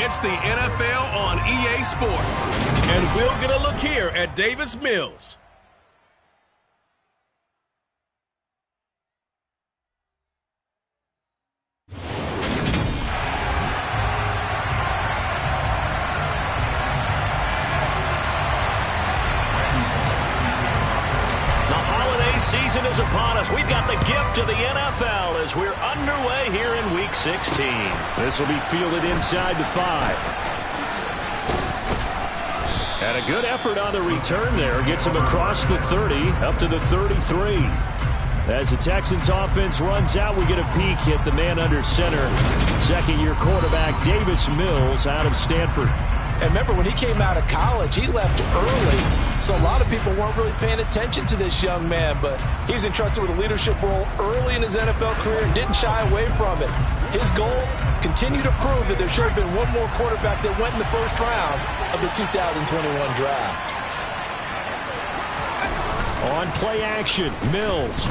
It's the NFL on EA Sports. And we'll get a look here at Davis Mills. Season is upon us. We've got the gift of the NFL as we're underway here in Week 16. This will be fielded inside the 5. And a good effort on the return there. Gets him across the 30, up to the 33. As the Texans offense runs out, we get a peek at the man under center. Second-year quarterback Davis Mills out of Stanford. And remember, when he came out of college, he left early. So a lot of people weren't really paying attention to this young man. But he's entrusted with a leadership role early in his NFL career and didn't shy away from it. His goal, continue to prove that there should have been one more quarterback that went in the first round of the 2021 draft. On play action, Mills.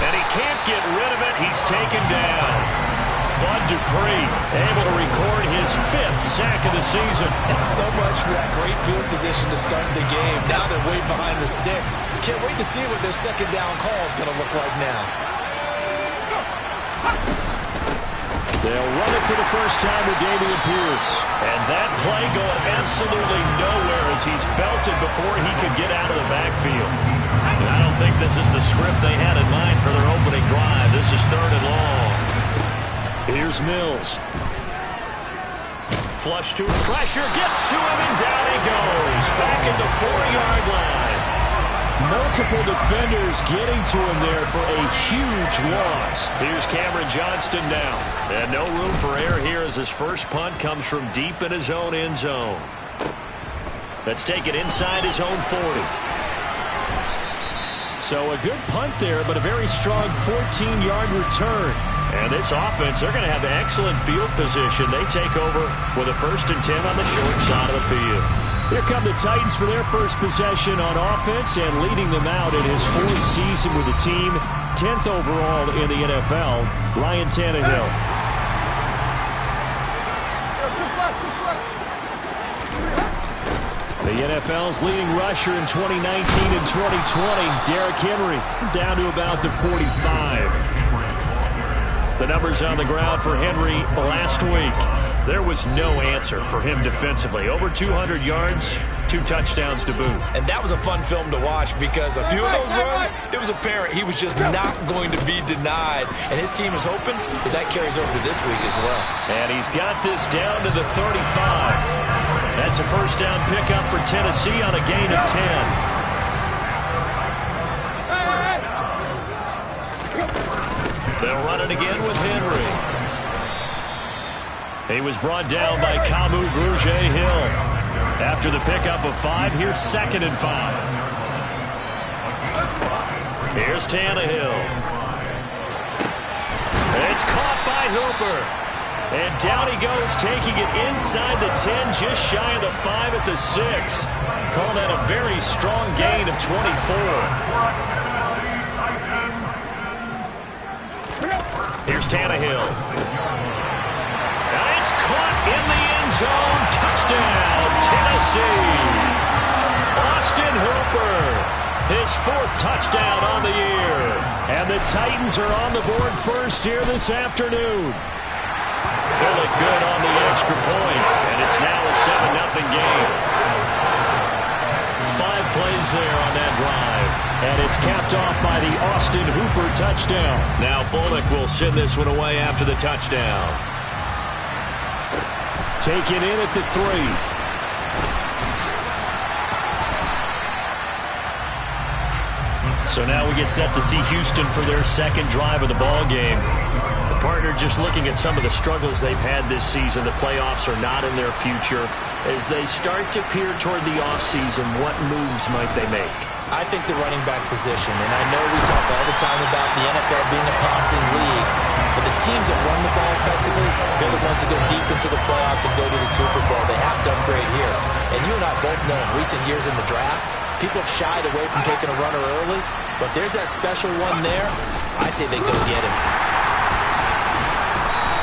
And he can't get rid of it. He's taken down. Bud Dupree able to record his 5th sack of the season. And so much for that great field position to start the game. Now they're way behind the sticks. Can't wait to see what their second down call is going to look like now. They'll run it for the first time with Dameon Pierce. And that play going absolutely nowhere as he's belted before he could get out of the backfield. And I don't think this is the script they had in mind for their opening drive. This is 3rd and long. Here's Mills. Flush to him. Pressure gets to him, and down he goes. Back at the 4-yard line. Multiple defenders getting to him there for a huge loss. Here's Cameron Johnston now. And no room for error here as his first punt comes from deep in his own end zone. Let's take it inside his own 40. So a good punt there, but a very strong 14-yard return. And this offense, they're going to have excellent field position. They take over with a 1st and 10 on the short side of the field. Here come the Titans for their first possession on offense, and leading them out in his 4th season with the team, 10th overall in the NFL, Ryan Tannehill. The NFL's leading rusher in 2019 and 2020, Derrick Henry, down to about the 45. The numbers on the ground for Henry last week. There was no answer for him defensively. Over 200 yards, 2 touchdowns to boot. And that was a fun film to watch because a few of those runs, it was apparent he was just not going to be denied. And his team is hoping that carries over to this week as well. And he's got this down to the 35. That's a first down pickup for Tennessee on a gain of 10. They'll run it again with Henry. He was brought down by Kamu Grugier-Hill. After the pickup of 5, here's 2nd and 5. Here's Tannehill. It's caught by Hooper. And down he goes, taking it inside the 10, just shy of the 5 at the 6. Call that a very strong gain of 24. Here's Tannehill. And it's caught in the end zone. Touchdown, Tennessee. Austin Hooper, his 4th touchdown on the year. And the Titans are on the board first here this afternoon. They'll look good on the extra point, and it's now a 7-0 game. 5 plays there on that drive. And it's capped off by the Austin Hooper touchdown. Now Bullock will send this one away after the touchdown. Taken in at the 3. So now we get set to see Houston for their 2nd drive of the ball game. The partner just looking at some of the struggles they've had this season. The playoffs are not in their future. As they start to peer toward the offseason, what moves might they make? I think the running back position, and I know we talk all the time about the NFL being a passing league, but the teams that run the ball effectively, they're the ones that go deep into the playoffs and go to the Super Bowl. They have to upgrade here. And you and I both know in recent years in the draft, people have shied away from taking a runner early, but there's that special one there. I say they go get him.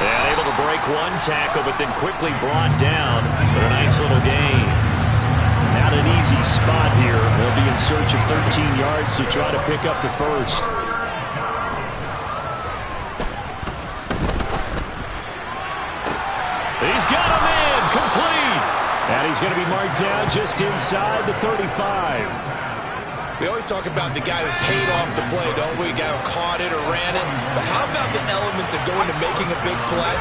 And able to break one tackle, but then quickly brought down. But a nice little gain. Not an easy spot here. They'll be in search of 13 yards to try to pick up the first. He's got him in, complete. And he's going to be marked down just inside the 35. We always talk about the guy who paid off the play, don't we? The guy who caught it or ran it. But how about the elements that go into making a big play?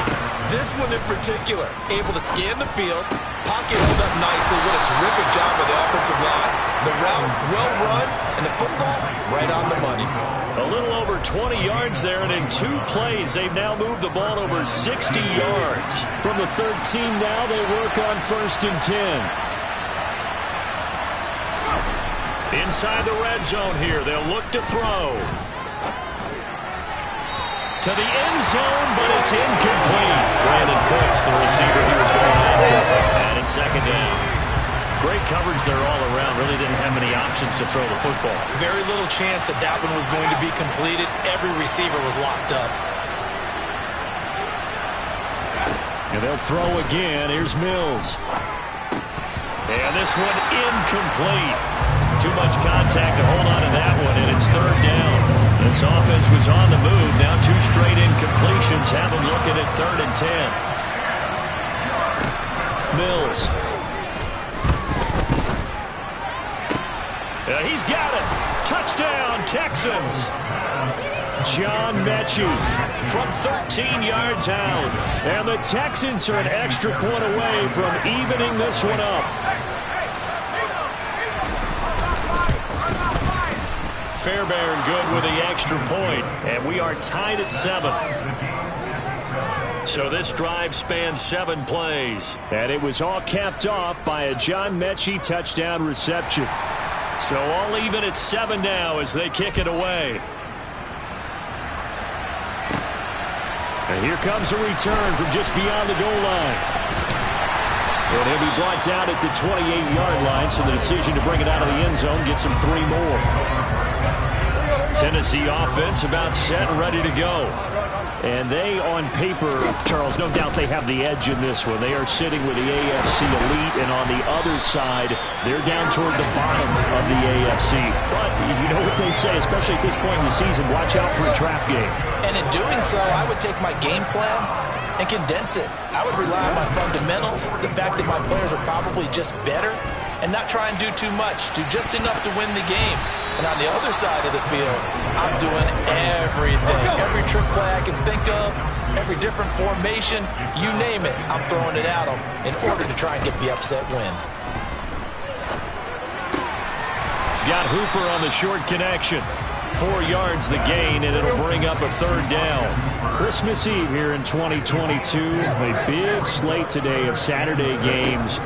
This one in particular, able to scan the field, pocket held up nicely. What a terrific job by the offensive line. The route, well run, and the football, right on the money. A little over 20 yards there, and in 2 plays, they've now moved the ball over 60 yards. From the 13 now, they work on 1st and 10. Inside the red zone here, they'll look to throw. To the end zone, but it's incomplete. Brandon Cooks, the receiver he was going after. And it's 2nd down. Great coverage there all around. Really didn't have many options to throw the football. Very little chance that that one was going to be completed. Every receiver was locked up. And they'll throw again. Here's Mills. And this one incomplete. Too much contact to hold on to that one, and it's 3rd down. This offense was on the move. Now 2 straight incompletions have them looking at 3rd and 10. Mills. He's got it. Touchdown, Texans. John Mechie from 13 yards out. And the Texans are an extra point away from evening this one up. Fairbairn good with the extra point, and we are tied at 7. So this drive spans 7 plays. And it was all capped off by a John Mechie touchdown reception. So all even at 7 now as they kick it away. And here comes a return from just beyond the goal line. And he'll be brought down at the 28-yard line, so the decision to bring it out of the end zone gets him 3 more. Tennessee offense about set and ready to go. And they, on paper, Charles, no doubt they have the edge in this one. They are sitting with the AFC elite, and on the other side, they're down toward the bottom of the AFC. But you know what they say, especially at this point in the season, watch out for a trap game. And in doing so, I would take my game plan and condense it. I would rely on my fundamentals, the fact that my players are probably just better, and not try and do too much, do just enough to win the game. And on the other side of the field, I'm doing everything. Every trick play I can think of, every different formation, you name it, I'm throwing it at them in order to try and get the upset win. He's got Hooper on the short connection. 4 yards the gain, and it'll bring up a 3rd down. Christmas Eve here in 2022. A big slate today of Saturday games.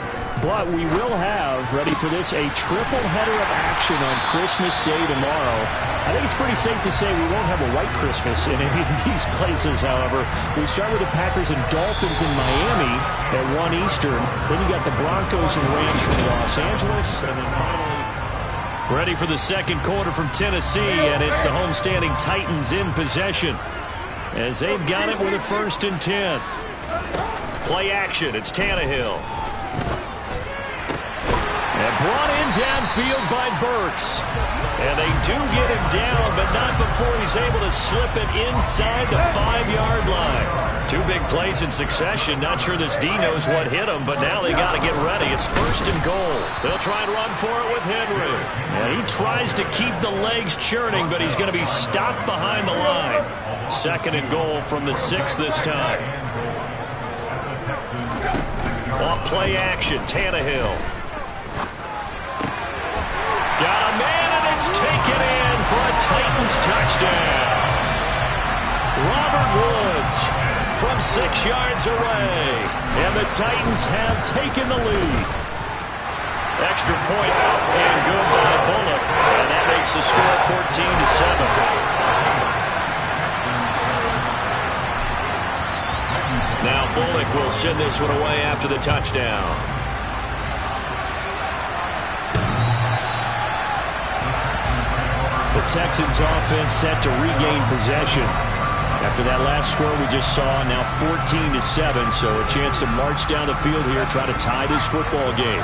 But we will have, ready for this, a triple header of action on Christmas Day tomorrow. I think it's pretty safe to say we won't have a white Christmas in any of these places, however. We start with the Packers and Dolphins in Miami at 1 Eastern. Then you got the Broncos and Rams from Los Angeles. And then finally, ready for the 2nd quarter from Tennessee, and it's the homestanding Titans in possession as they've got it with a 1st and 10. Play action, it's Tannehill. And brought in downfield by Burks. And they do get him down, but not before he's able to slip it inside the 5-yard line. 2 big plays in succession. Not sure this D knows what hit him, but now they got to get ready. It's 1st and goal. They'll try and run for it with Henry. And he tries to keep the legs churning, but he's going to be stopped behind the line. 2nd and goal from the 6 this time. Off play action, Tannehill. Got a man, and it's taken in for a Titans touchdown. Robert Woods from 6 yards away. And the Titans have taken the lead. Extra point up and good by Bullock. And that makes the score 14-7. Now Bullock will send this one away after the touchdown. The Texans offense set to regain possession. After that last score we just saw, now 14-7, so a chance to march down the field here, try to tie this football game.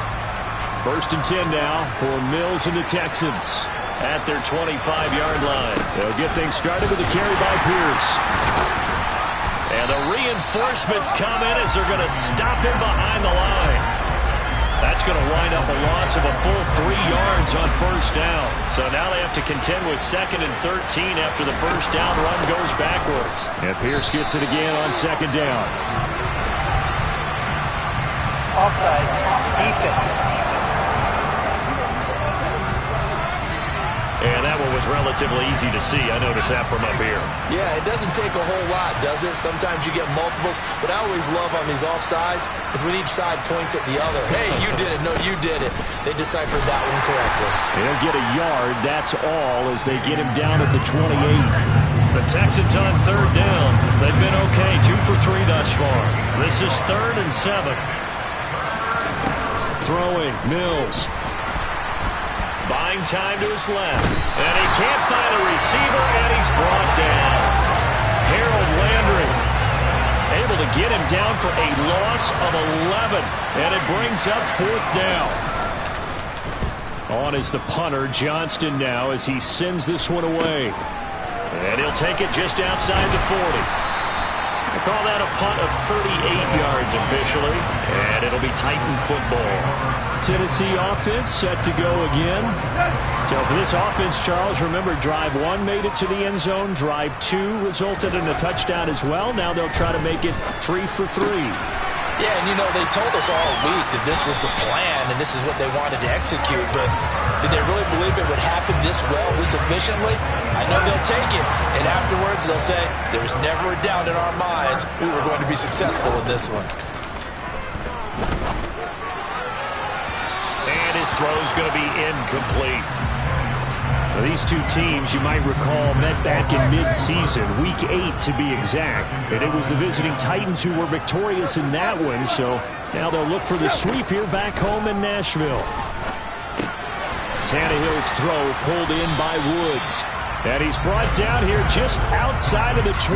1st and 10 now for Mills and the Texans. At their 25-yard line. They'll get things started with a carry by Pierce. And the reinforcements come in as they're going to stop him behind the line. That's going to wind up a loss of a full 3 yards on 1st down. So now they have to contend with 2nd and 13 after the 1st down run goes backwards. And Pierce gets it again on 2nd down. Offside. Defense. And that one was relatively easy to see. I noticed that from up here. Yeah, it doesn't take a whole lot, does it? Sometimes you get multiples. What I always love on these offsides is when each side points at the other. Hey, you did it. No, you did it. They deciphered that one correctly. They'll get a yard. That's all as they get him down at the 28. The Texans on 3rd down. They've been okay. 2 for 3 thus far. This is 3rd and 7. Throwing, Mills. Buying time to his left. And he can't find a receiver, and he's brought down. Harold Landry able to get him down for a loss of 11. And it brings up 4th down. On is the punter, Johnston now, as he sends this one away. And he'll take it just outside the 40. They call that a punt of 38 yards officially. And it'll be Titan football. Tennessee offense set to go again. So for this offense, Charles, remember, drive 1 made it to the end zone. Drive 2 resulted in a touchdown as well. Now they'll try to make it 3 for 3. Yeah, and you know, they told us all week that this was the plan and this is what they wanted to execute, but did they really believe it would happen this well, this efficiently? I know they'll take it, and afterwards they'll say, there was never a doubt in our minds we were going to be successful in this one. And his throw's going to be incomplete. Now, these two teams, you might recall, met back in mid-season, Week 8 to be exact. And it was the visiting Titans who were victorious in that one, so now they'll look for the sweep here back home in Nashville. Tannehill's throw pulled in by Woods. And he's brought down here just outside of the 20.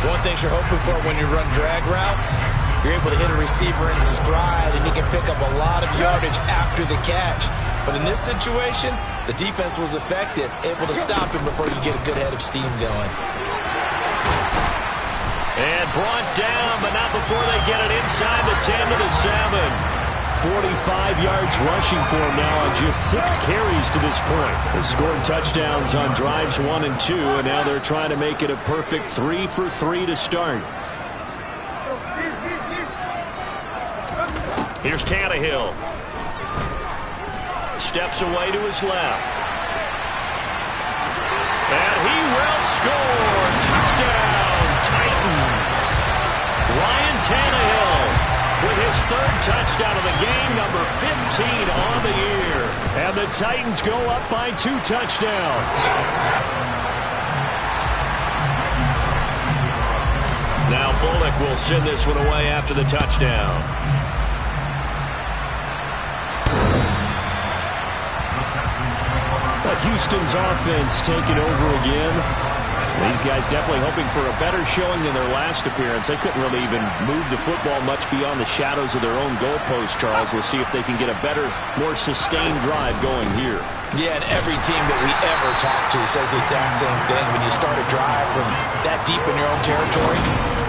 One thing you're hoping for when you run drag routes, you're able to hit a receiver in stride, and he can pick up a lot of yardage after the catch. But in this situation, the defense was effective, able to stop him before you get a good head of steam going. And brought down, but not before they get it inside the 10 to the 7. 45 yards rushing for him now on just 6 carries to this point. They scored touchdowns on drives 1 and 2, and now they're trying to make it a perfect 3 for 3 to start. Here's Tannehill. Steps away to his left. And he will score. Touchdown, Titans. Ryan Tannehill with his 3rd touchdown of the game, number 15 on the year. And the Titans go up by 2 touchdowns. Now Bullock will send this one away after the touchdown. But Houston's offense taking over again. These guys definitely hoping for a better showing than their last appearance. They couldn't really even move the football much beyond the shadows of their own goalpost, Charles. We'll see if they can get a better, more sustained drive going here. Yeah, and every team that we ever talk to says the exact same thing. When you start a drive from that deep in your own territory,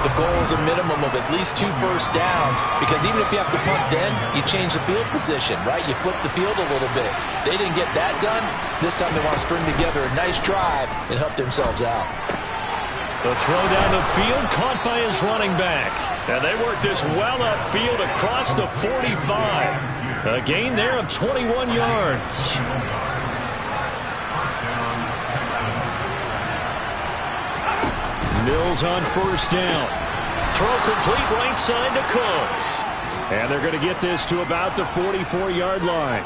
the goal is a minimum of at least 2 first downs, because even if you have to punt then, you change the field position, right? You flip the field a little bit. They didn't get that done. This time they want to string together a nice drive and help themselves out. The throw down the field caught by his running back. And they work this well upfield across the 45. A gain there of 21 yards. Mills on 1st down. Throw complete right side to Cooks. And they're going to get this to about the 44-yard line.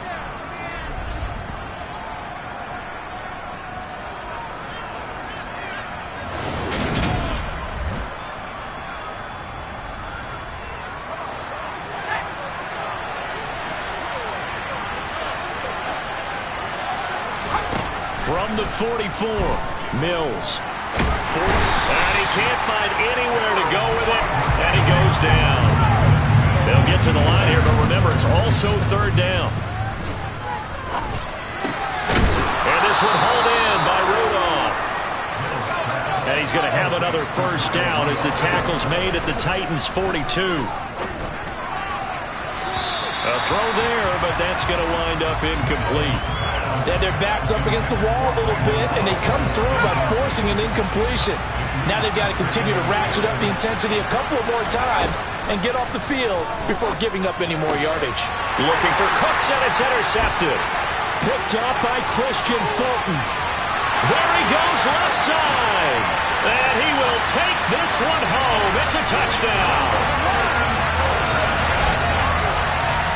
From the 44, Mills And he can't find anywhere to go with it, and he goes down. They'll get to the line here, but remember, it's also third down. And this one hauled in by Rudolph. And he's going to have another first down as the tackle's made at the Titans' 42. A throw there, but that's going to wind up incomplete. Yeah, their back's up against the wall a little bit, and they come through by forcing an incompletion. Now they've got to continue to ratchet up the intensity a couple of more times and get off the field before giving up any more yardage. Looking for Cooks, and it's intercepted. Picked up by Christian Fulton. There he goes left side. And he will take this one home. It's a touchdown.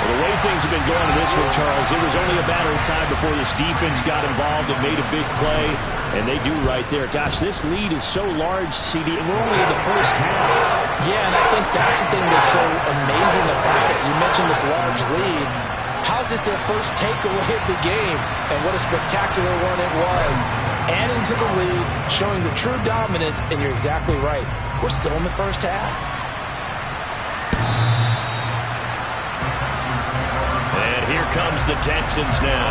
The way things have been going in this one, Charles, it was only a matter of time before this defense got involved and made a big play, and they do right there. Gosh, this lead is so large, CD, and we're only in the first half. Yeah, and I think that's the thing that's so amazing about it. You mentioned this large lead. How's this their first takeaway of the game? And what a spectacular one it was. Adding to the lead, showing the true dominance, and you're exactly right. We're still in the first half. Here comes the Texans now.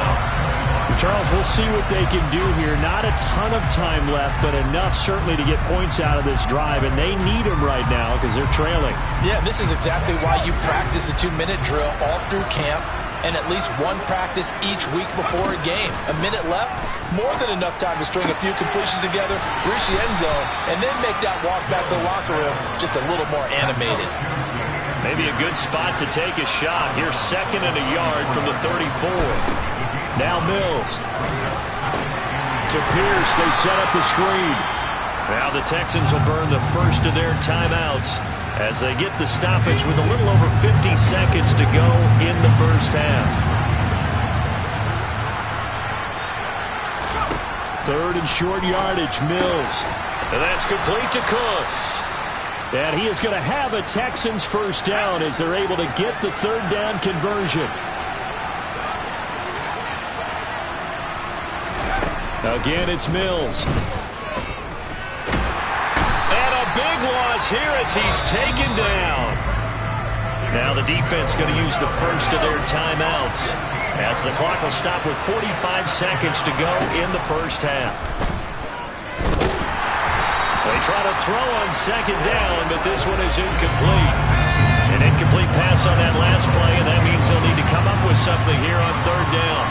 Charles, we'll see what they can do here. Not a ton of time left, but enough certainly to get points out of this drive, and they need them right now because they're trailing. Yeah, this is exactly why you practice a 2-minute drill all through camp and at least one practice each week before a game. A minute left, more than enough time to string a few completions together, reach the end zone, and then make that walk back to the locker room just a little more animated. Maybe a good spot to take a shot. Here's 2nd and a yard from the 34. Now Mills. To Pierce, they set up the screen. Now the Texans will burn the first of their timeouts as they get the stoppage with a little over 50 seconds to go in the first half. 3rd and short yardage, Mills. And that's complete to Cooks. And he is going to have a Texans first down as they're able to get the 3rd down conversion. Again, it's Mills. And a big loss here as he's taken down. Now the defense going to use the first of their timeouts as the clock will stop with 45 seconds to go in the first half. They try to throw on 2nd down, but this one is incomplete. An incomplete pass on that last play, and that means they'll need to come up with something here on 3rd down.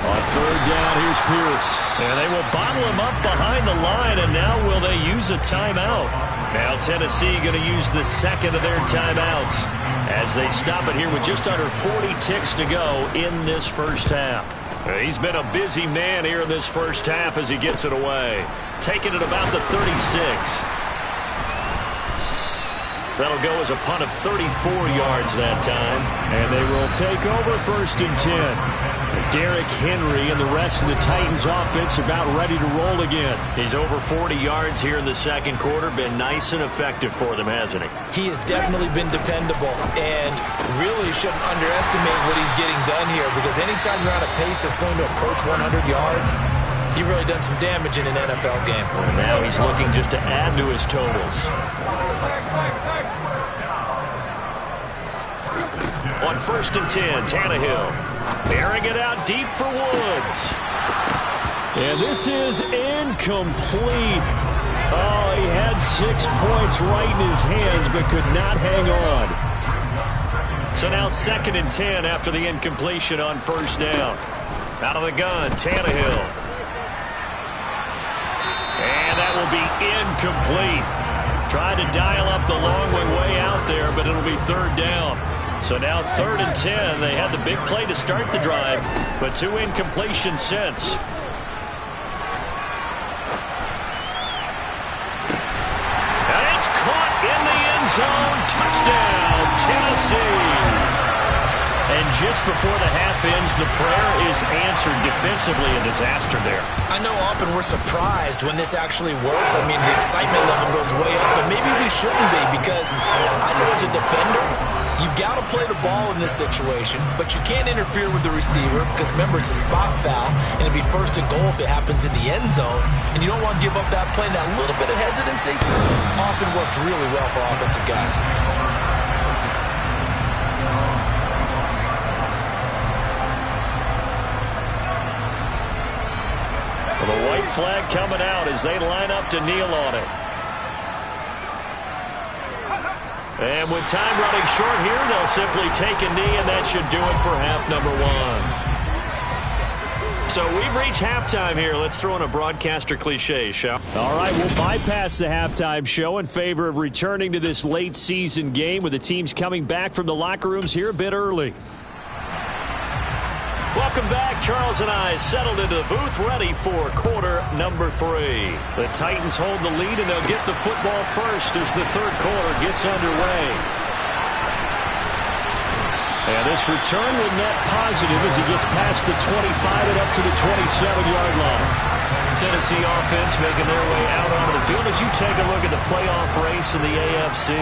On 3rd down, here's Pierce. And they will bottle him up behind the line, and now will they use a timeout? Now Tennessee going to use the 2nd of their timeouts as they stop it here with just under 40 ticks to go in this first half. He's been a busy man here in this first half as he gets it away. Taking it about the 36. That'll go as a punt of 34 yards that time. And they will take over 1st and 10. Derrick Henry and the rest of the Titans offense about ready to roll again. He's over 40 yards here in the 2nd quarter. Been nice and effective for them, hasn't he? He has definitely been dependable and really shouldn't underestimate what he's getting done here because anytime you're on a pace that's going to approach 100 yards, you've really done some damage in an NFL game. And now he's looking just to add to his totals. On 1st and 10, Tannehill. Airing it out deep for Woods. And this is incomplete. Oh, he had 6 points right in his hands but could not hang on. So now 2nd and 10 after the incompletion on 1st down. Out of the gun, Tannehill. And that will be incomplete. Tried to dial up the long way out there, but it'll be 3rd down. So now 3rd and 10. They had the big play to start the drive, but 2 incompletions since. And it's caught in the end zone. Touchdown, Tennessee. And just before the half ends, the prayer is answered. Defensively, a disaster there. I know often we're surprised when this actually works. I mean, the excitement level goes way up, but maybe we shouldn't be because I know as a defender, You've got to play the ball in this situation, but you can't interfere with the receiver because, remember, it's a spot foul, and it'd be first and goal if it happens in the end zone, and you don't want to give up that play. That little bit of hesitancy often works really well for offensive guys. Well, the white flag coming out as they line up to kneel on it. And with time running short here, they'll simply take a knee, and that should do it for half number one. So we've reached halftime here. Let's throw in a broadcaster cliche, shall we? All right, we'll bypass the halftime show in favor of returning to this late season game with the teams coming back from the locker rooms here a bit early. Welcome back. Charles and I settled into the booth ready for quarter number 3. The Titans hold the lead, and they'll get the football first as the third quarter gets underway. And this return will net positive as he gets past the 25 and up to the 27-yard line. Tennessee offense making their way out onto the field as you take a look at the playoff race in the AFC.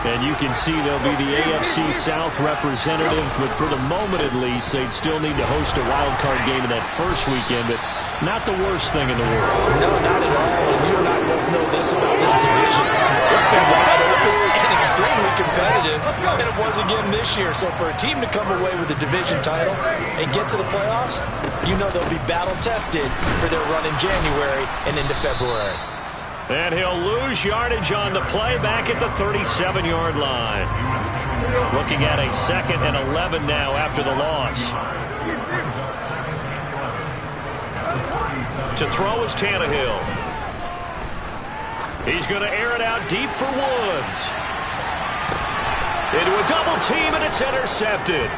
And you can see they'll be the AFC South representative, but for the moment at least, they'd still need to host a wild card game in that first weekend, but not the worst thing in the world. No, not at all. And you and I both know this about this division. It's been wide open and extremely competitive, and it was again this year. So for a team to come away with the division title and get to the playoffs, you know they'll be battle-tested for their run in January and into February. And he'll lose yardage on the play back at the 37-yard line. Looking at a 2nd and 11 now after the loss. To throw is Tannehill. He's going to air it out deep for Woods. Into a double team, and it's intercepted.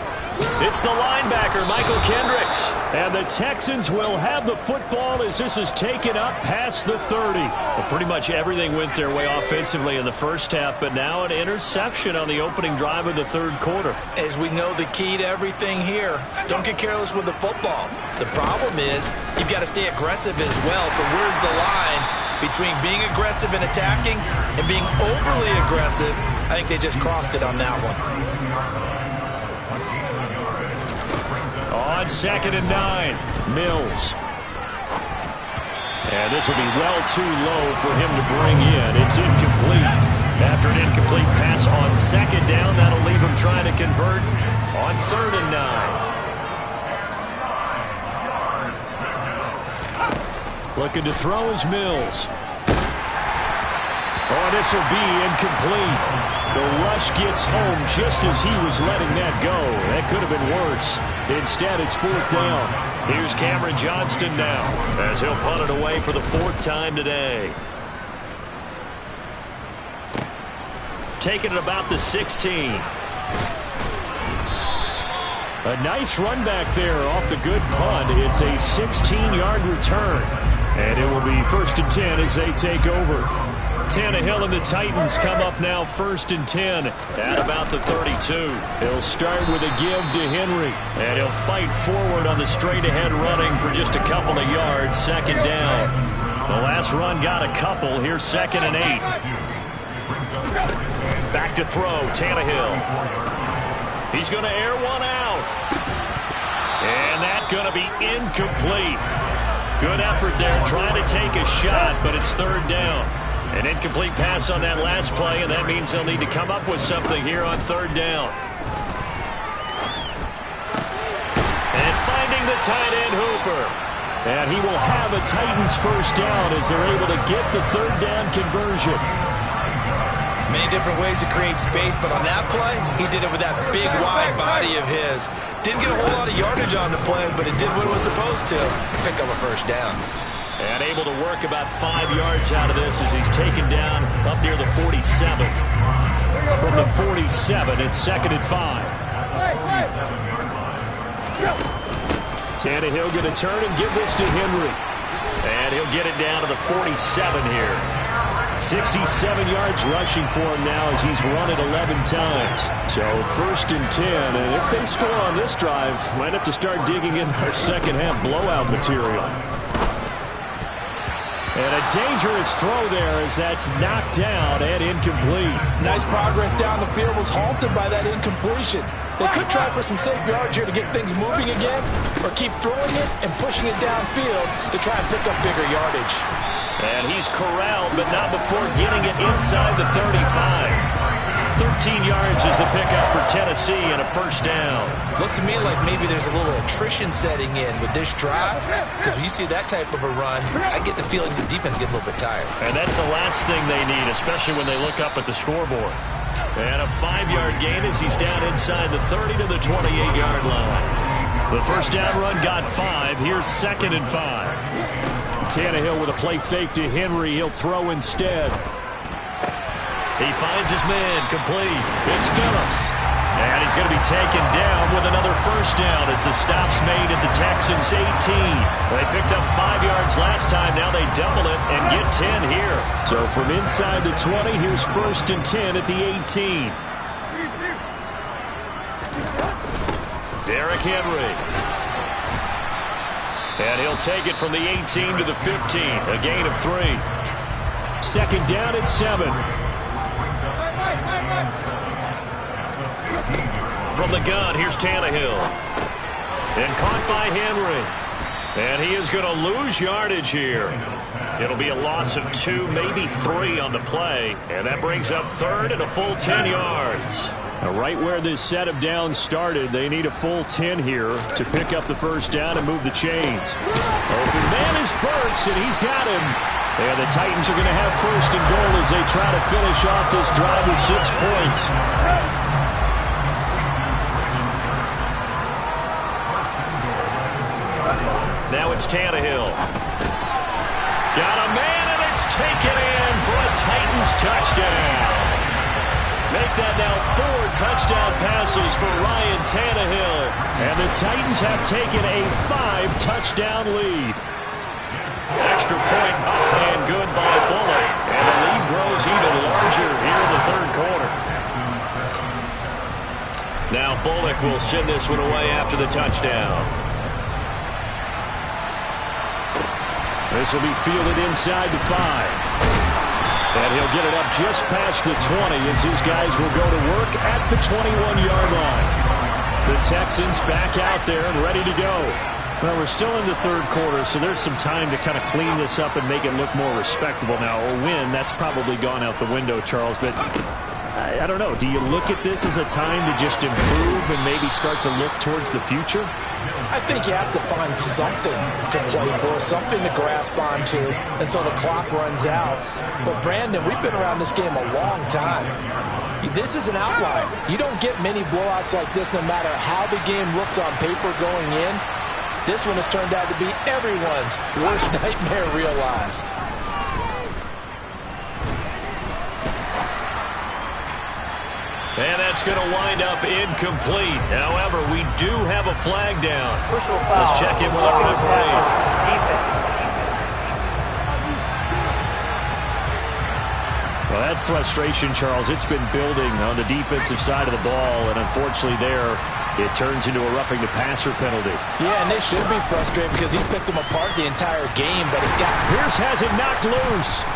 It's the linebacker, Michael Kendricks. And the Texans will have the football as this is taken up past the 30. Well, pretty much everything went their way offensively in the first half, but now an interception on the opening drive of the third quarter. As we know, the key to everything here, don't get careless with the football. The problem is you've got to stay aggressive as well. So where's the line between being aggressive and attacking and being overly aggressive? I think they just crossed it on that one. On 2nd and 9, Mills. And this will be well too low for him to bring in. It's incomplete. After an incomplete pass on 2nd down, that'll leave him trying to convert on 3rd and 9. Looking to throw is Mills. Oh, this will be incomplete. The rush gets home just as he was letting that go. That could have been worse. Instead, it's 4th down. Here's Cameron Johnston now as he'll punt it away for the 4th time today. Taking it about the 16. A nice run back there off the good punt. It's a 16-yard return. And it will be 1st and 10 as they take over. Tannehill and the Titans come up now 1st and 10 at about the 32. He'll start with a give to Henry. And he'll fight forward on the straight-ahead running for just a couple of yards, 2nd down. The last run got a couple. Here's 2nd and 8. Back to throw, Tannehill. He's going to air one out. And that's going to be incomplete. Good effort there trying to take a shot, but it's 3rd down. An incomplete pass on that last play, and that means they'll need to come up with something here on 3rd down. And finding the tight end, Hooper. And he will have a Titans 1st down as they're able to get the 3rd down conversion. Many different ways to create space, but on that play, he did it with that big, wide body of his. Didn't get a whole lot of yardage on the play, but it did what it was supposed to. Pick up a 1st down. And able to work about 5 yards out of this as he's taken down up near the 47. From the 47, it's 2nd and 5. Tannehill going to turn and give this to Henry. And he'll get it down to the 47 here. 67 yards rushing for him now as he's run it 11 times. So 1st and 10, and if they score on this drive, might have to start digging in our second half blowout material. And a dangerous throw there as that's knocked down and incomplete. Nice progress down the field, was halted by that incompletion. They could try for some safe yards here to get things moving again, or keep throwing it and pushing it downfield to try and pick up bigger yardage. And he's corralled, but not before getting it inside the 35. 13 yards is the pickup for Tennessee and a first down. Looks to me like maybe there's a little attrition setting in with this drive, because when you see that type of a run, I get the feeling the defense gets a little bit tired. And that's the last thing they need, especially when they look up at the scoreboard. And a 5-yard gain as he's down inside the 30 to the 28-yard line. The first down run got 5. Here's 2nd and 5. Tannehill with a play fake to Henry. He'll throw instead. He finds his man, complete. It's Phillips. And he's going to be taken down with another first down as the stop's made at the Texans' 18. They picked up 5 yards last time. Now they double it and get 10 here. So from inside the 20, here's 1st and 10 at the 18. Derrick Henry. And he'll take it from the 18 to the 15. A gain of 3. 2nd down and 7. From the gun, here's Tannehill. And caught by Henry. And he is going to lose yardage here. It'll be a loss of 2, maybe 3 on the play. And that brings up 3rd and a full 10 yards. Now, right where this set of downs started, they need a full 10 here to pick up the first down and move the chains. Open man is Burks, and he's got him. And the Titans are going to have 1st and goal as they try to finish off this drive with 6 points. Now it's Tannehill. Got a man, and it's taken in for a Titans touchdown. Make that now 4 touchdown passes for Ryan Tannehill. And the Titans have taken a 5-touchdown lead. Extra point up and good by Bullock. And the lead grows even larger here in the 3rd quarter. Now Bullock will send this one away after the touchdown. This will be fielded inside the 5. And he'll get it up just past the 20 as his guys will go to work at the 21-yard line. The Texans back out there and ready to go. Well, we're still in the 3rd quarter, so there's some time to kind of clean this up and make it look more respectable now. A win, that's probably gone out the window, Charles, but I don't know. Do you look at this as a time to just improve and maybe start to look towards the future? I think you have to find something to play for, something to grasp onto until the clock runs out. But, Brandon, we've been around this game a long time. This is an outlier. You don't get many blowouts like this no matter how the game looks on paper going in. This one has turned out to be everyone's worst nightmare realized. And that's going to wind up incomplete. However, we do have a flag down. Let's check in with our referee. Well, that frustration, Charles, it's been building on the defensive side of the ball, and unfortunately there, it turns into a roughing the passer penalty. Yeah, and they should be frustrated because he picked them apart the entire game, but it's got... Pierce has it knocked loose.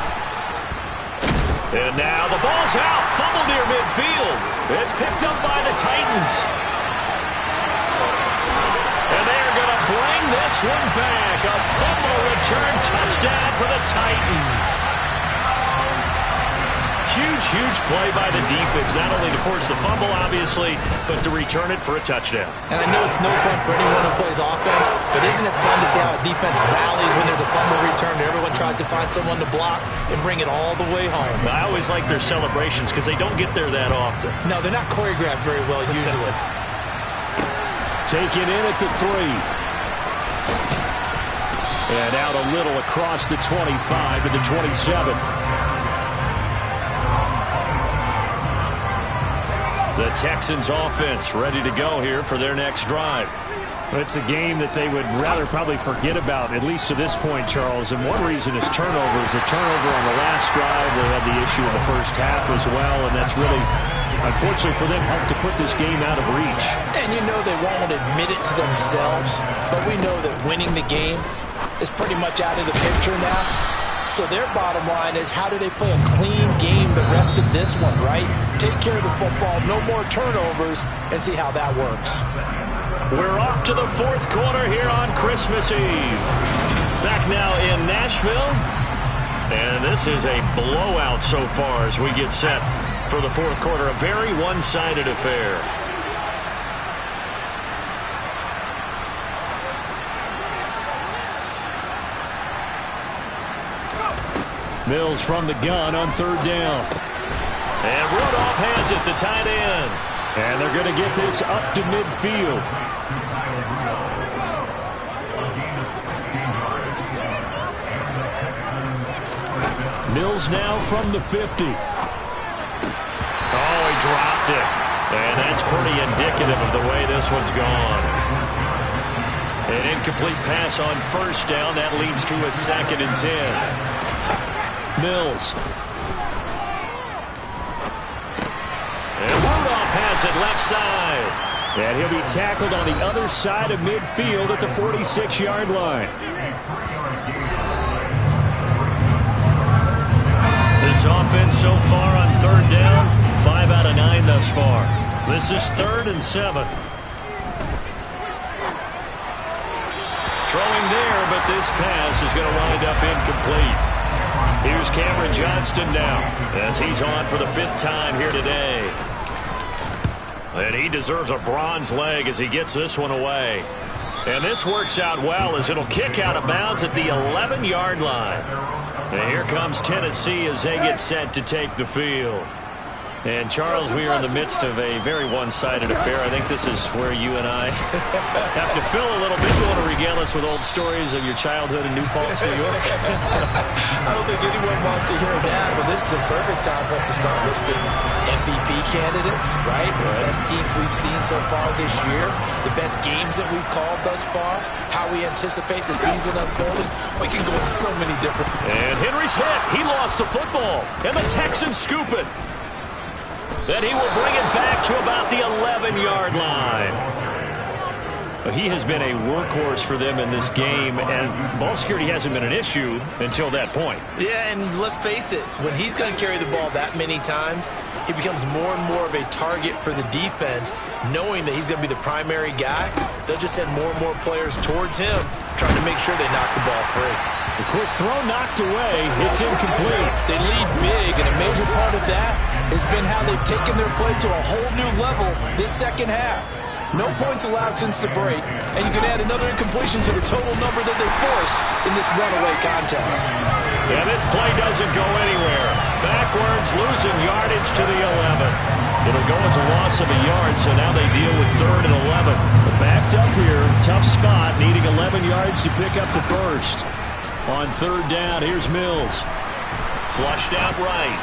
And now the ball's out. Fumble near midfield. It's picked up by the Titans. And they are going to bring this one back. A fumble return touchdown for the Titans. Huge play by the defense, not only to force the fumble, obviously, but to return it for a touchdown. And I know it's no fun for anyone who plays offense, but isn't it fun to see how a defense rallies when there's a fumble return and everyone tries to find someone to block and bring it all the way home? I always like their celebrations because they don't get there that often. No, they're not choreographed very well usually. Taken in at the 3. And out a little across the 25 to the 27. The Texans offense ready to go here for their next drive. It's a game that they would rather probably forget about, at least to this point, Charles. And one reason is turnovers. A turnover on the last drive. They had the issue in the first half as well, and that's really, unfortunately for them, helped to put this game out of reach. And you know they won't admit it to themselves, but we know that winning the game is pretty much out of the picture now. So their bottom line is, how do they play a clean game the rest of this one, right? Take care of the football, no more turnovers, and see how that works. We're off to the fourth quarter here on Christmas Eve. Back now in Nashville. And this is a blowout so far as we get set for the fourth quarter. A very one-sided affair. Mills from the gun on third down. And Rudolph has it, the tight end. And they're going to get this up to midfield. Mills now from the 50. Oh, he dropped it. And that's pretty indicative of the way this one's gone. An incomplete pass on first down. That leads to a 2nd and 10. Mills. And Rudolph has it left side. And he'll be tackled on the other side of midfield at the 46-yard line. This offense so far on third down, 5 out of 9 thus far. This is 3rd and 7. Throwing there, but this pass is going to wind up incomplete. Here's Cameron Johnston now, as he's on for the 5th time here today. And he deserves a bronze leg as he gets this one away. And this works out well as it'll kick out of bounds at the 11-yard line. And here comes Tennessee as they get set to take the field. And, Charles, we are in the midst of a very one-sided affair. I think this is where you and I have to fill a little bit. You want to regale us with old stories of your childhood in New Paltz, New York? I don't think anyone wants to hear that, but this is a perfect time for us to start listing MVP candidates, right? The best teams we've seen so far this year, the best games that we've called thus far, how we anticipate the season unfolding. We can go in so many different... And Henry's hit. He lost the football. And the Texans scoop it. Then he will bring it back to about the 11-yard line. He has been a workhorse for them in this game, and ball security hasn't been an issue until that point. Yeah, and let's face it, when he's going to carry the ball that many times, he becomes more and more of a target for the defense, knowing that he's going to be the primary guy. They'll just send more and more players towards him, trying to make sure they knock the ball free. A quick throw knocked away. It's incomplete. They lead big, and a major part of that has been how they've taken their play to a whole new level this second half. No points allowed since the break, and you can add another incompletion to the total number that they forced in this runaway contest. Yeah, this play doesn't go anywhere. Backwards, losing yardage to the 11. It'll go as a loss of a yard, so now they deal with 3rd and 11. Backed up here, tough spot, needing 11 yards to pick up the first. On 3rd down, here's Mills. Flushed out right.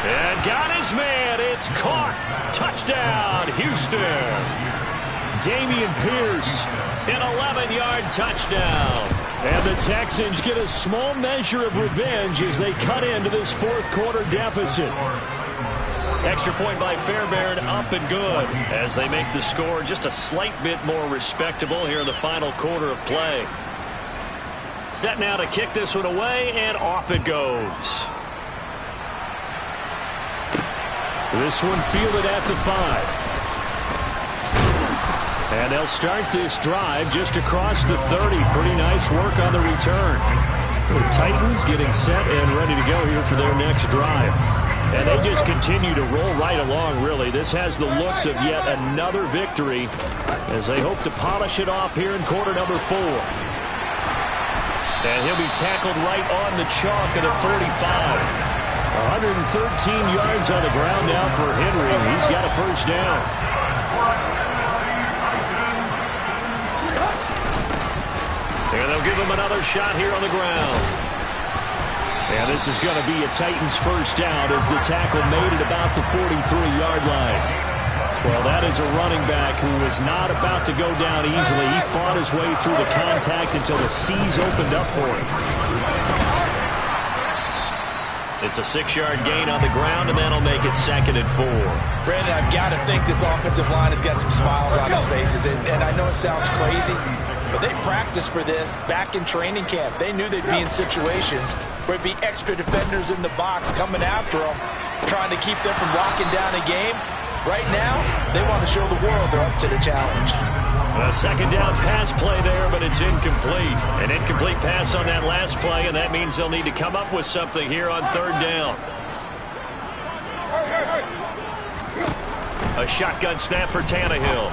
And got his man. It's caught. Touchdown, Houston. Dameon Pierce, an 11-yard touchdown. And the Texans get a small measure of revenge as they cut into this fourth quarter deficit. Extra point by Fairbairn, up and good as they make the score just a slight bit more respectable here in the final quarter of play. Set now to kick this one away, and off it goes. This one fielded at the 5. And they'll start this drive just across the 30. Pretty nice work on the return. The Titans getting set and ready to go here for their next drive. And they just continue to roll right along, really. This has the looks of yet another victory as they hope to polish it off here in quarter number 4. And he'll be tackled right on the chalk of the 45. 113 yards on the ground now for Henry. He's got a first down. And they'll give him another shot here on the ground. And this is going to be a Titans first down as the tackle made at about the 43-yard line. Well, that is a running back who was not about to go down easily. He fought his way through the contact until the seas opened up for him. It's a 6-yard gain on the ground, and that'll make it 2nd and 4. Brandon, I've got to think this offensive line has got some smiles on its faces. And I know it sounds crazy, But they practiced for this back in training camp. They knew they'd be in situations where it'd be extra defenders in the box coming after them, trying to keep them from locking down a game. Right now, they want to show the world they're up to the challenge. A second down pass play there, but it's incomplete. An incomplete pass on that last play, and that means they'll need to come up with something here on third down. A shotgun snap for Tannehill.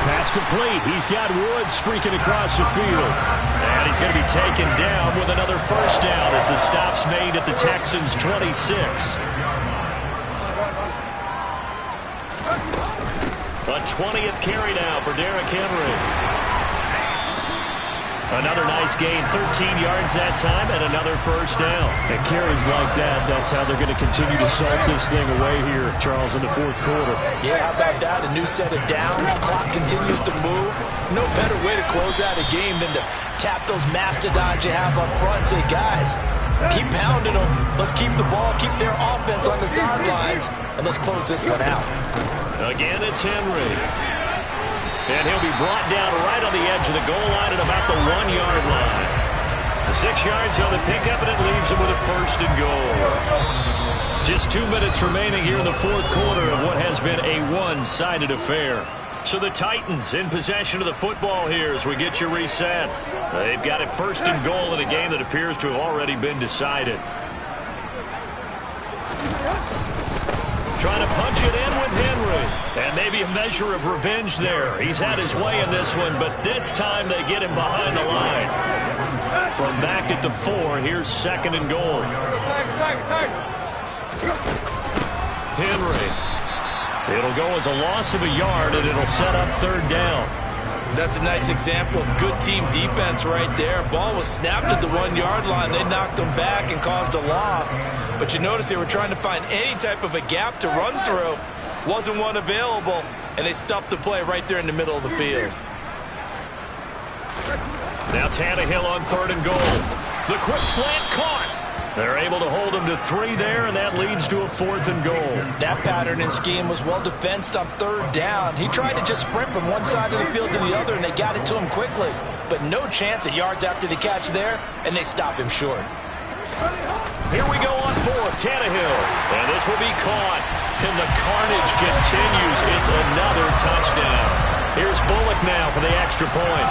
Pass complete. He's got Woods streaking across the field. And he's going to be taken down with another first down as the stop's made at the Texans' 26. A 20th carry now for Derrick Henry. Another nice gain, 13 yards that time, and another first down. And carries like that, that's how they're going to continue to salt this thing away here, Charles, in the fourth quarter. Yeah, how about that? A new set of downs. Clock continues to move. No better way to close out a game than to tap those mastodons you have up front and say, guys, keep pounding them. Let's keep the ball, keep their offense on the sidelines, and let's close this one out. Again, it's Henry. And he'll be brought down right on the edge of the goal line at about the 1-yard line. The 6 yards on the pickup, and it leaves him with a first and goal. Just 2 minutes remaining here in the fourth quarter of what has been a one-sided affair. So the Titans in possession of the football here as we get you reset. They've got it first and goal in a game that appears to have already been decided. Trying to punch it in with Henry. And maybe a measure of revenge there. He's had his way in this one, but this time they get him behind the line. From back at the 4, here's second and goal. Henry. It'll go as a loss of a yard, and it'll set up third down. That's a nice example of good team defense right there. Ball was snapped at the 1-yard line. They knocked them back and caused a loss. But you notice they were trying to find any type of a gap to run through. Wasn't one available, and they stuffed the play right there in the middle of the field. Now Tannehill on third and goal. The quick slant caught. They're able to hold him to 3 there, and that leads to a fourth and goal. That pattern and scheme was well defensed on third down. He tried to just sprint from one side of the field to the other, and they got it to him quickly. But no chance at yards after the catch there, and they stop him short. Here we go on fourth, Tannehill. And this will be caught. And the carnage continues. It's another touchdown. Here's Bullock now for the extra point.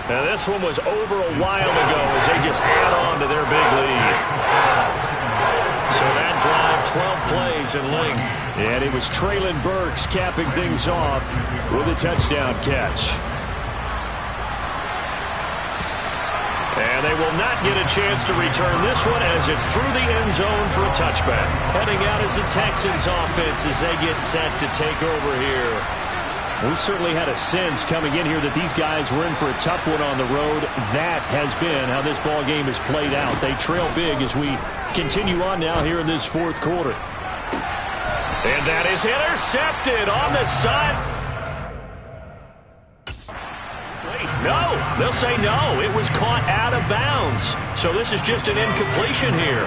Now this one was over a while ago as they just add on to their big lead. So that drive, 12 plays in length. And it was Traylon Burks capping things off with a touchdown catch. And they will not get a chance to return this one as it's through the end zone for a touchback. Heading out is the Texans offense as they get set to take over here. We certainly had a sense coming in here that these guys were in for a tough one on the road. That has been how this ball game has played out. They trail big as we continue on now here in this fourth quarter. And that is intercepted on the side. Wait, no. They'll say no. It was caught out of bounds. So this is just an incompletion here.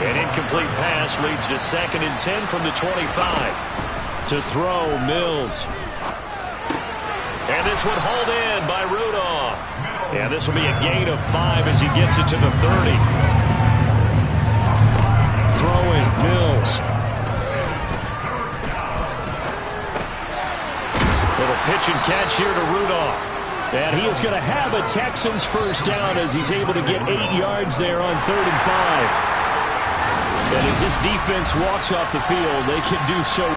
An incomplete pass leads to 2nd and 10 from the 25. To throw, Mills. And this one hauled in by Rudolph. And this will be a gain of 5 as he gets it to the 30. Throwing, Mills. Little pitch and catch here to Rudolph. And he is going to have a Texans first down as he's able to get 8 yards there on 3rd and 5. And as this defense walks off the field, they can do so.